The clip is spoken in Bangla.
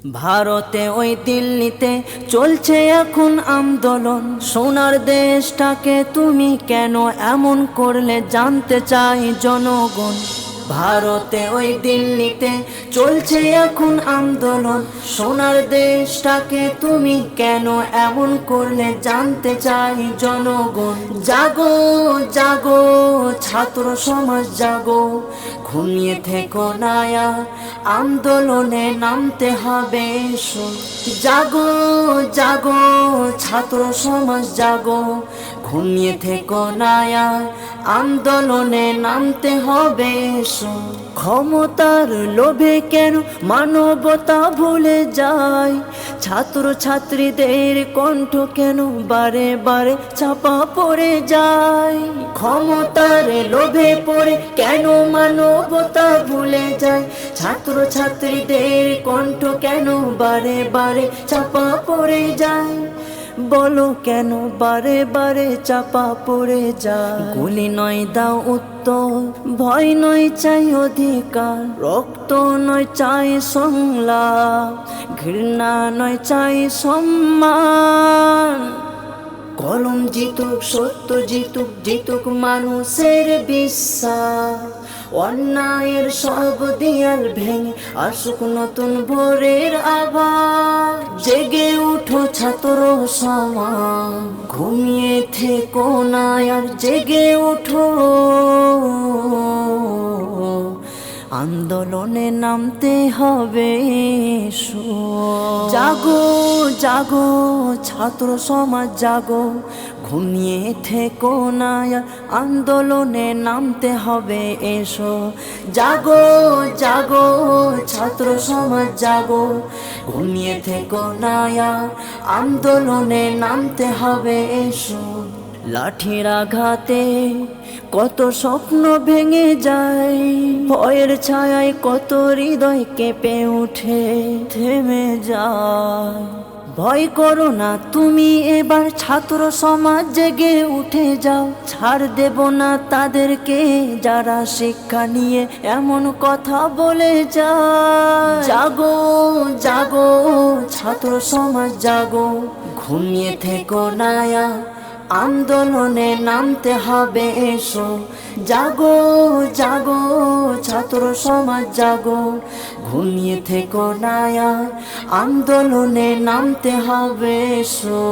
ভারতে ওই দিল্লিতে চলছে এখন আন্দোলন। সোনার দেশটাকে তুমি কেন এমন করলে জানতে চাই জনগণ। ভারতে ওই দিল্লিতে চলছে এখন আন্দোলন। সোনার দেশটাকে তুমি কেন এমন করলে জানতে চাই জনগণ। জাগো জাগো ছাত্র সমাজ জাগো, ঘুমিয়ে থেকো না আর, আন্দোলনে নামতে হবে এসো। জাগো জাগো ছাত্র সমাজ জাগো, ঘুমিয়ে থেকো না আর, আন্দোলনে নামতে হবে এসো। ক্ষমতার লোভে কেন মানবতা ভুলে যায়, ছাত্র ছাত্রীদের কণ্ঠ কেন বারে বারে চাপা পড়ে যায়। ক্ষমতার লোভে পড়ে কেন মানবতা ভুলে যায়, ছাত্র ছাত্রীদের কণ্ঠ কেন বারে বারে চাপা পড়ে যায়। বলো কেন বারে বারে চাপা পড়ে যায়। গুলি নয় দাও উত্তর, ভয় নয় চাই অধিকার, রক্ত নয় চাই সংলাপ, ঘৃণা নয় চাই সম্মান। কলম জিতুক সত্য জিতুক, জিতুক মানুষের বিশ্বাস, অন্যায়ের সব দেয়াল ভেঙে আসুক নতুন ভোরের আভাস। জেগে উঠো ছাত্র সমাজ, ঘুমিয়ে থেকো না আর, জেগে উঠো আন্দোলনে নামতে হবে এসো। জাগো জাগো ছাত্র সমাজ জাগো, ঘুমিয়ে থেকো না আর, আন্দোলনে নামতে হবে এসো। জাগো জাগো ছাত্র সমাজ জাগো, ঘুমিয়ে থেকো না আর, আন্দোলনে নামতে হবে এসো। লাঠির আঘাতে কত স্বপ্ন ভেঙে যায়, ভয়ের ছায়ায় কত হৃদয় কেঁপে উঠে থেমে যায়। ভয় করো না তুমি এবার ছাত্র সমাজ, জেগে উঠে যাও, ছাড় দেব না তাদেরকে যারা শিক্ষা নিয়ে এমন কথা বলে যায়। জাগো জাগো ছাত্র সমাজ জাগো, ঘুমিয়ে থেকো না আর, আন্দোলনে নামতে হবে এসো। জাগো জাগো ছাত্র সমাজ জাগো, ঘুমিয়ে থেকো না আর, আন্দোলনে নামতে হবে এসো।